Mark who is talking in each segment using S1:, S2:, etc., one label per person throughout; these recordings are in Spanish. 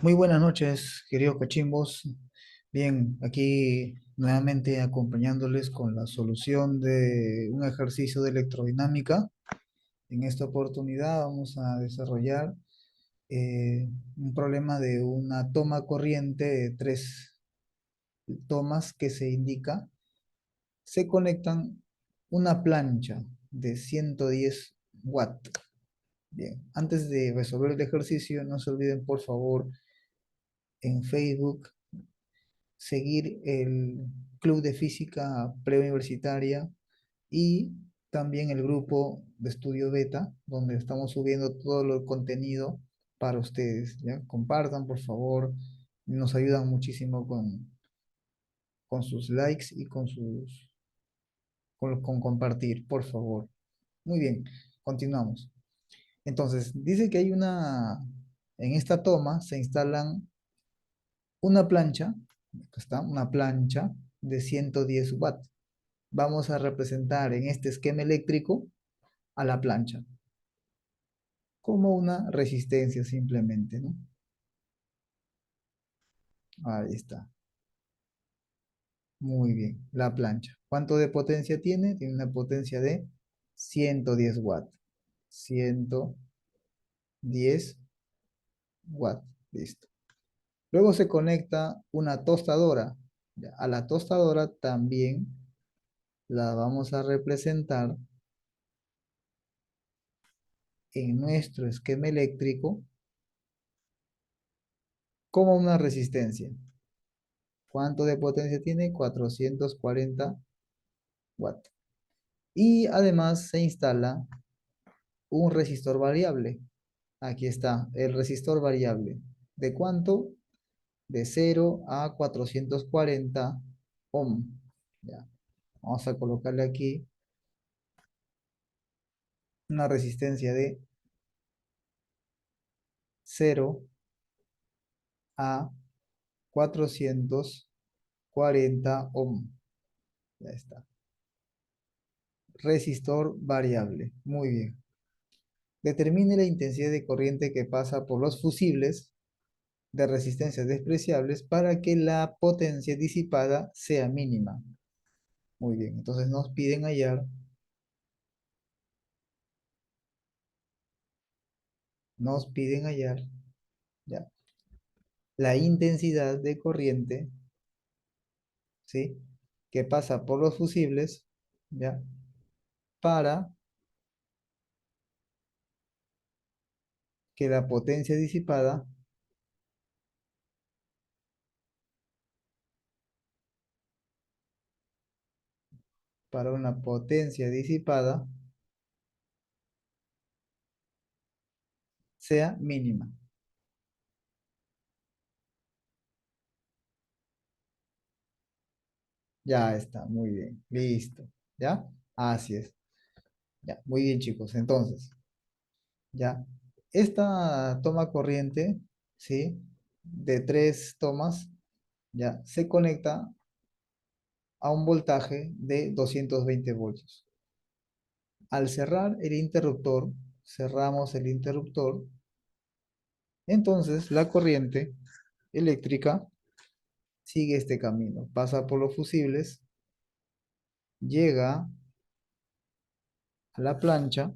S1: Muy buenas noches, queridos cachimbos. Bien, aquí nuevamente acompañándoles con la solución de un ejercicio de electrodinámica. En esta oportunidad vamos a desarrollar un problema de una toma corriente de tres tomas que se indica. Se conectan una plancha de 110 watts. Bien, antes de resolver el ejercicio, no se olviden por favor en Facebook seguir el Club de Física Preuniversitaria y también el grupo de estudio beta, donde estamos subiendo todo el contenido para ustedes, ¿ya? Compartan, por favor, nos ayudan muchísimo con sus likes y con compartir, por favor. Muy bien, continuamos. Entonces, dice que en esta toma se instalan una plancha, acá está, una plancha de 110 watts. Vamos a representar en este esquema eléctrico a la plancha como una resistencia simplemente, ¿no? Ahí está. Muy bien. La plancha. ¿Cuánto de potencia tiene? Tiene una potencia de 110 watts. 110 watts. Listo. Luego se conecta una tostadora. Ya, a la tostadora también la vamos a representar en nuestro esquema eléctrico como una resistencia. ¿Cuánto de potencia tiene? 440 watts. Y además se instala un resistor variable. Aquí está, el resistor variable. ¿De cuánto? De 0 a 440 ohm. Ya. Vamos a colocarle aquí una resistencia de 0 a 440 ohm. Ya está. Resistor variable. Muy bien. Determine la intensidad de corriente que pasa por los fusibles de resistencias despreciables para que la potencia disipada sea mínima. Muy bien, entonces nos piden hallar ya, la intensidad de corriente, ¿sí? Que pasa por los fusibles, ¿ya? Para que la potencia disipada para una potencia disipada sea mínima. Ya está, muy bien, listo, ¿ya? Así es, ya, muy bien chicos, entonces, ¿ya? Esta toma corriente, ¿sí? De tres tomas, ¿ya? Se conecta a un voltaje de 220 voltios. Al cerrar el interruptor, cerramos el interruptor, entonces la corriente eléctrica sigue este camino, pasa por los fusibles, llega a la plancha,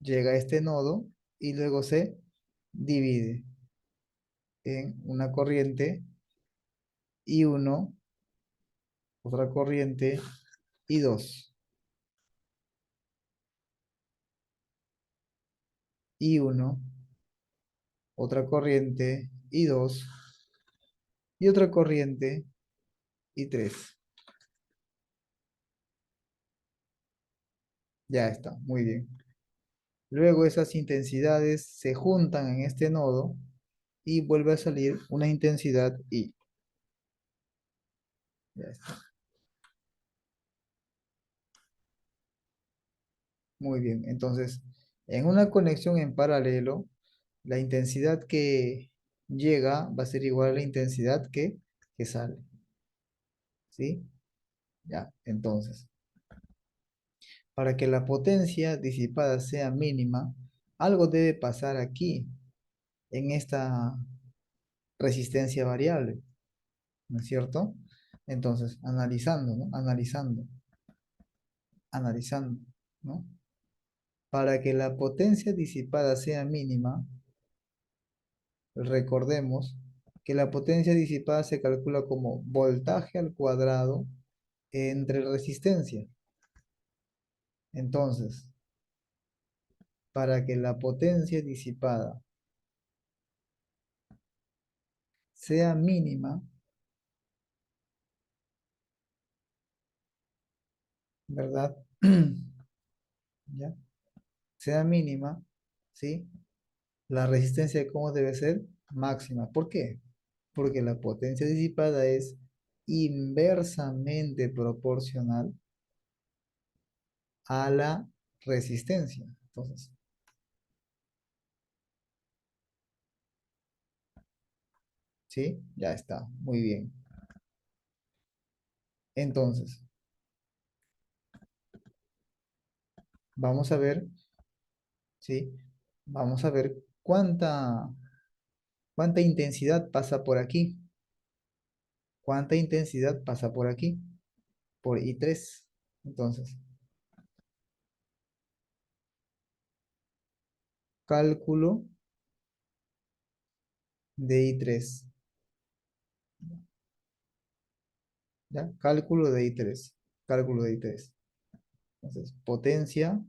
S1: llega a este nodo y luego se divide en una corriente I1, otra corriente I2, I1, otra corriente I2 y otra corriente I3. Ya está, muy bien. Luego esas intensidades se juntan en este nodo y vuelve a salir una intensidad I. Ya está. Muy bien. Entonces, en una conexión en paralelo, la intensidad que llega va a ser igual a la intensidad que sale. ¿Sí? Ya. Entonces, para que la potencia disipada sea mínima, algo debe pasar aquí, en esta resistencia variable, ¿no es cierto? Entonces, analizando, ¿no? Analizando, ¿no? Para que la potencia disipada sea mínima, recordemos que la potencia disipada se calcula como voltaje al cuadrado entre resistencia. Entonces, para que la potencia disipada sea mínima, ¿verdad? ¿Ya? Sea mínima, ¿sí? La resistencia, ¿cómo debe ser? Máxima. ¿Por qué? Porque la potencia disipada es inversamente proporcional a la resistencia. Entonces, ¿sí? Ya está. Muy bien. Entonces, vamos a ver, ¿sí? Vamos a ver cuánta intensidad pasa por aquí. ¿Cuánta intensidad pasa por aquí? Por I3. Entonces, cálculo de I3. ¿Ya? Cálculo de I3. Cálculo de I3. Entonces, potencia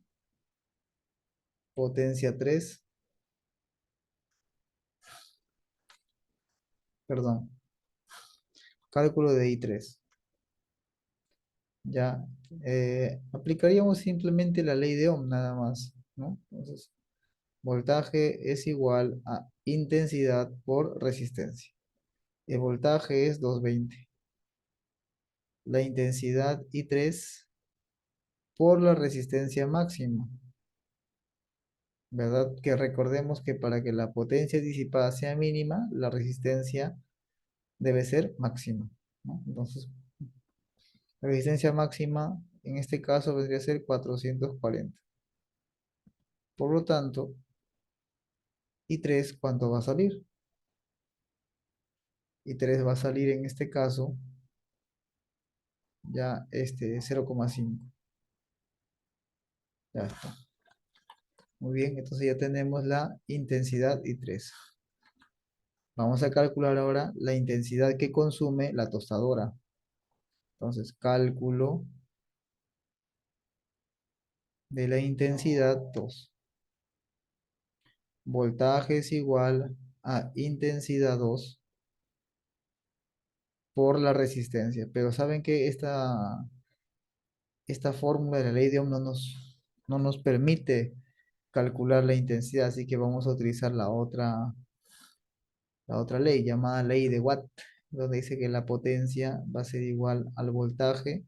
S1: 3, perdón, cálculo de I3. Ya, aplicaríamos simplemente la ley de Ohm nada más, ¿no? Entonces, voltaje es igual a intensidad por resistencia. El voltaje es 220. La intensidad I3 por la resistencia máxima, ¿verdad? Que recordemos que para que la potencia disipada sea mínima, la resistencia debe ser máxima, ¿no? Entonces, la resistencia máxima en este caso vendría a ser 440. Por lo tanto, I3, ¿cuánto va a salir? I3 va a salir en este caso ya 0,5. Ya está. Muy bien, entonces ya tenemos la intensidad I3. Vamos a calcular ahora la intensidad que consume la tostadora. Entonces, cálculo de la intensidad 2. Voltaje es igual a intensidad 2 por la resistencia. Pero saben que esta fórmula de la ley de Ohm no nos permite calcular la intensidad, así que vamos a utilizar la otra ley llamada ley de Watt, donde dice que la potencia va a ser igual al voltaje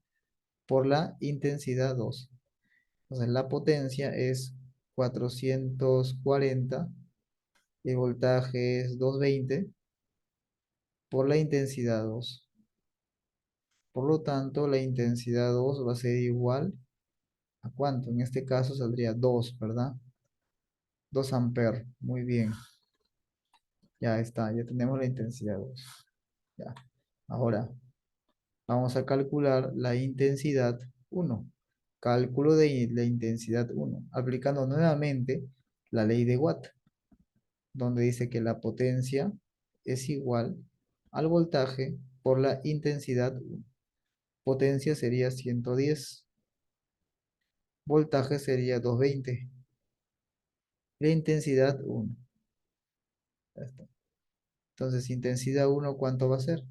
S1: por la intensidad 2. Entonces la potencia es 440 y el voltaje es 220 por la intensidad 2. Por lo tanto, la intensidad 2 va a ser igual a ¿cuánto? En este caso saldría 2, ¿verdad? 2 amperes. Muy bien. Ya está, ya tenemos la intensidad 2. Ya. Ahora, vamos a calcular la intensidad 1. Cálculo de la intensidad 1, aplicando nuevamente la ley de Watt, donde dice que la potencia es igual al voltaje por la intensidad 1. Potencia sería 110, voltaje sería 220, la intensidad 1. Ya está. Entonces, intensidad 1, ¿cuánto va a ser?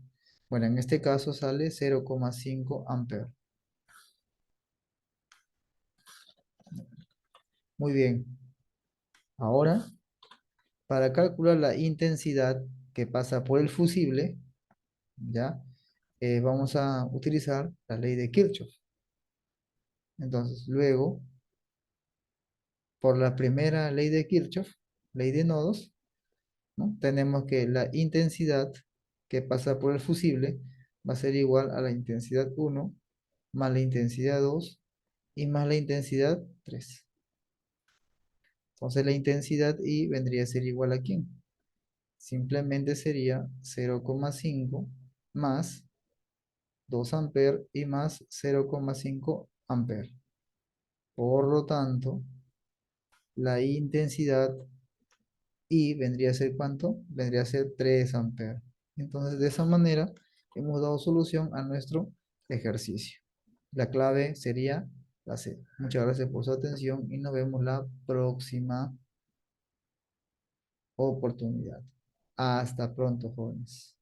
S1: Bueno, en este caso sale 0,5 amperes. Muy bien. Ahora, para calcular la intensidad que pasa por el fusible, ¿ya? Vamos a utilizar la ley de Kirchhoff. Entonces, luego, por la primera ley de Kirchhoff, ley de nodos, ¿no? Tenemos que la intensidad que pasa por el fusible va a ser igual a la intensidad 1 más la intensidad 2 y más la intensidad 3. Entonces la intensidad I vendría a ser igual a ¿quién? Simplemente sería 0,5 más 2 amperes y más 0,5 amperes. Por lo tanto, la intensidad I vendría a ser ¿cuánto? Vendría a ser 3 amperes. Entonces, de esa manera, hemos dado solución a nuestro ejercicio. La clave sería la C. Muchas gracias por su atención y nos vemos la próxima oportunidad. Hasta pronto, jóvenes.